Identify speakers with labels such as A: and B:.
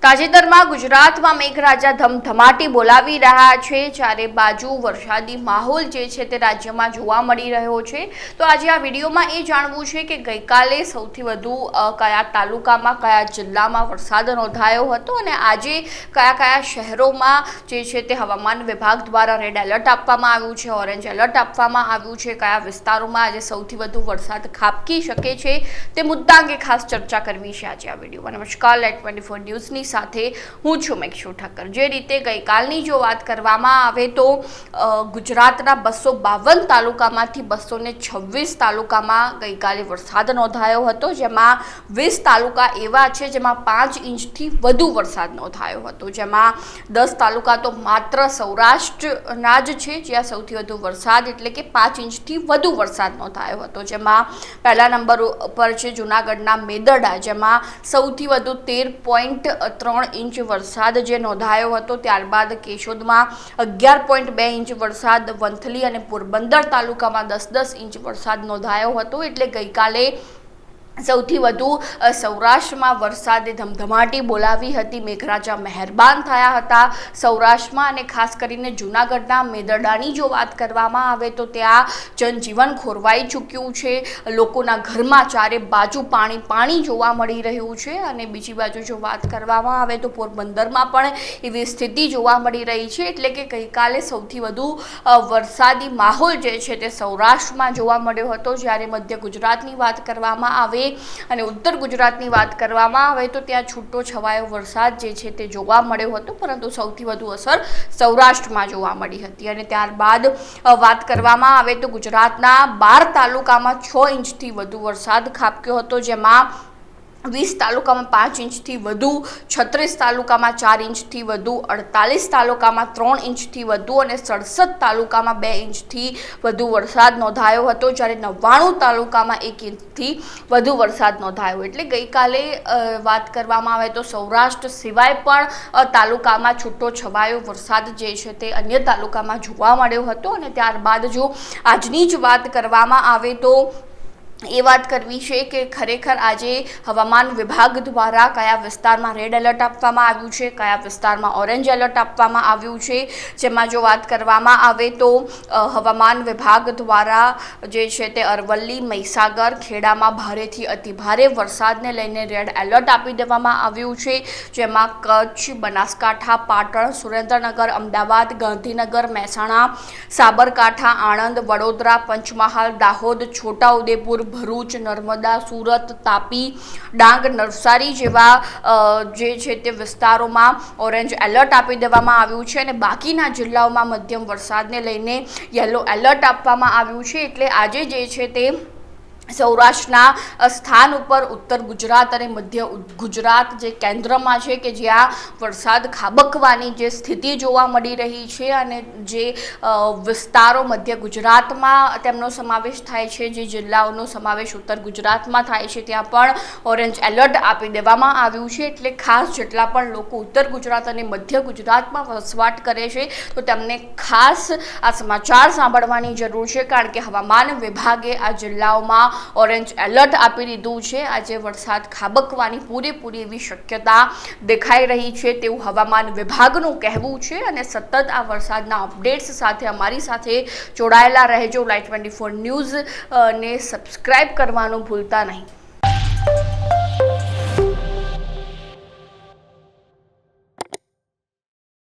A: તાજેતરમાં ગુજરાતમાં મેઘરાજા ધમધમાટી બોલાવી રહ્યા છે, ચારે બાજુ વરસાદી માહોલ જે છે તે રાજ્યમાં જોવા મળી રહ્યો છે। તો આજે આ વિડીયોમાં એ જાણવું છે કે ગઈકાલે સૌથી વધુ કયા તાલુકામાં, કયા જિલ્લામાં વરસાદ નોંધાયો હતો અને આજે કયા કયા શહેરોમાં જે છે તે હવામાન વિભાગ દ્વારા રેડ એલર્ટ આપવામાં આવ્યું છે, ઓરેન્જ એલર્ટ આપવામાં આવ્યું છે, કયા વિસ્તારોમાં આજે સૌથી વધુ વરસાદ ખાબકી શકે છે તે મુદ્દા અંગે ખાસ ચર્ચા કરવી છે આજે આ વિડીયોમાં। નમસ્કાર, લાઈટ 24 ન્યૂઝની સાથે હું છું મેક્ષુ ઠક્કર। જે રીતે ગઈકાલની જો વાત કરવામાં આવે તો ગુજરાતના 252 તાલુકામાંથી 226 તાલુકામાં ગઈકાલે વરસાદ નોંધાયો હતો, જેમાં 20 તાલુકા એવા છે જેમાં 5 ઇંચથી વધુ વરસાદ નોંધાયો હતો, જેમાં 10 તાલુકા તો માત્ર સૌરાષ્ટ્રના જ છે જ્યાં સૌથી વધુ વરસાદ એટલે કે 5 ઇંચથી વધુ વરસાદ નોંધાયો હતો, જેમાં પહેલા નંબર પર છે જૂનાગઢના મેદરડા, જેમાં સૌથી વધુ 13.3 ઇંચ વરસાદ જે નોંધાયો હતો। ત્યારબાદ કેશોદમાં 11.2 ઇંચ વરસાદ, વંથલી અને પોરબંદર તાલુકામાં 10-10 ઇંચ વરસાદ નોંધાયો હતો। એટલે ગઈકાલે સૌથી વધુ સૌરાષ્ટ્રમાં વરસાદે ધમધમાટી બોલાવી હતી, મેઘરાજા મહેરબાન થયા હતા સૌરાષ્ટ્રમાં, અને ખાસ કરીને જૂનાગઢના મેદરડાની જો વાત કરવામાં આવે તો ત્યાં જનજીવન ખોરવાઈ ચૂક્યું છે, લોકોના ઘરમાં ચારે બાજુ પાણી જોવા મળી રહ્યું છે। અને બીજી બાજુ જો વાત કરવામાં આવે તો પોરબંદરમાં પણ એવી સ્થિતિ જોવા મળી રહી છે। એટલે કે ગઈકાલે સૌથી વધુ વરસાદી માહોલ જે છે તે સૌરાષ્ટ્રમાં જોવા મળ્યો હતો, જ્યારે મધ્ય ગુજરાતની વાત કરવામાં આવે અને ઉત્તર ગુજરાતની વાત કરવામાં આવે તો ત્યાં છૂટો છવાયો વરસાદ જે છે તે જોવા મળ્યો હતો, પરંતુ સૌથી વધુ અસર સૌરાષ્ટ્રમાં જોવા મળી હતી। અને ત્યારબાદ વાત કરવામાં આવે તો ગુજરાતના 12 તાલુકામાં 6 ઇંચથી વધુ વરસાદ ખાબક્યો હતો, જેમાં 20 તાલુકામાં 5 ઇંચથી વધુ, 36 તાલુકામાં 4 ઇંચથી વધુ, 48 તાલુકામાં 3 ઇંચથી વધુ અને 67 તાલુકામાં 2 ઇંચથી વધુ વરસાદ નોંધાયો હતો, જ્યારે 99 તાલુકામાં 1 ઇંચથી વધુ વરસાદ નોંધાયો। એટલે ગઈકાલે વાત કરવામાં આવે તો સૌરાષ્ટ્ર સિવાય પણ તાલુકામાં છૂટો છવાયો વરસાદ જે છે તે અન્ય તાલુકામાં જોવા મળ્યો હતો। અને ત્યારબાદ જો આજની જ વાત કરવામાં આવે તો એ વાત કરવી છે કે ખરેખર આજે હવામાન વિભાગ દ્વારા કયા વિસ્તારમાં રેડ એલર્ટ આપવામાં આવ્યું છે, કયા વિસ્તારમાં ઓરેન્જ એલર્ટ આપવામાં આવ્યું છે। જેમાં જો વાત કરવામાં આવે તો હવામાન વિભાગ દ્વારા જે છે તે અરવલ્લી, મહીસાગર, ખેડામાં ભારેથી અતિભારે વરસાદને લઈને રેડ એલર્ટ આપી દેવામાં આવ્યું છે, જેમાં કચ્છ, બનાસકાંઠા, પાટણ, સુરેન્દ્રનગર, અમદાવાદ, ગાંધીનગર, મહેસાણા, સાબરકાંઠા, આણંદ, વડોદરા, પંચમહાલ, દાહોદ, છોટાઉદેપુર, ભરૂચ, નર્મદા, સુરત, તાપી, ડાંગ, નવસારી જેવા જે છે તે વિસ્તારોમાં ઓરેન્જ એલર્ટ આપી દેવામાં આવ્યું છે, અને બાકીના જિલ્લાઓમાં મધ્યમ વરસાદને લઈને યલો એલર્ટ આપવામાં આવ્યું છે। એટલે આજે જે છે તે સૌરાષ્ટ્રના સ્થાન ઉપર ઉત્તર ગુજરાત અને મધ્ય ગુજરાત જે કેન્દ્રમાં છે કે જ્યાં વરસાદ ખાબકવાની જે સ્થિતિ જોવા મળી રહી છે, અને જે વિસ્તારો મધ્ય ગુજરાતમાં તેમનો સમાવેશ થાય છે, જે જિલ્લાઓનો સમાવેશ ઉત્તર ગુજરાતમાં થાય છે, ત્યાં પણ ઓરેન્જ એલર્ટ આપી દેવામાં આવ્યું છે। એટલે ખાસ જેટલા પણ લોકો ઉત્તર ગુજરાત અને મધ્ય ગુજરાતમાં વસવાટ કરે છે તો તેમને ખાસ આ સમાચાર સાંભળવાની જરૂર છે, કારણ કે હવામાન વિભાગે આ જિલ્લાઓમાં ઓરેન્જ એલર્ટ આપી દીધું છે। આજે વરસાદ ખાબકવાની પૂરેપૂરી એવી શક્યતા દેખાઈ રહી છે તેવું હવામાન વિભાગનું કહેવું છે। અને સતત આ વરસાદના અપડેટ્સ સાથે અમારી સાથે જોડાયેલા રહેજો। લાઈટ 24 ન્યૂઝ ને સબસ્ક્રાઇબ કરવાનું ભૂલતા નહીં।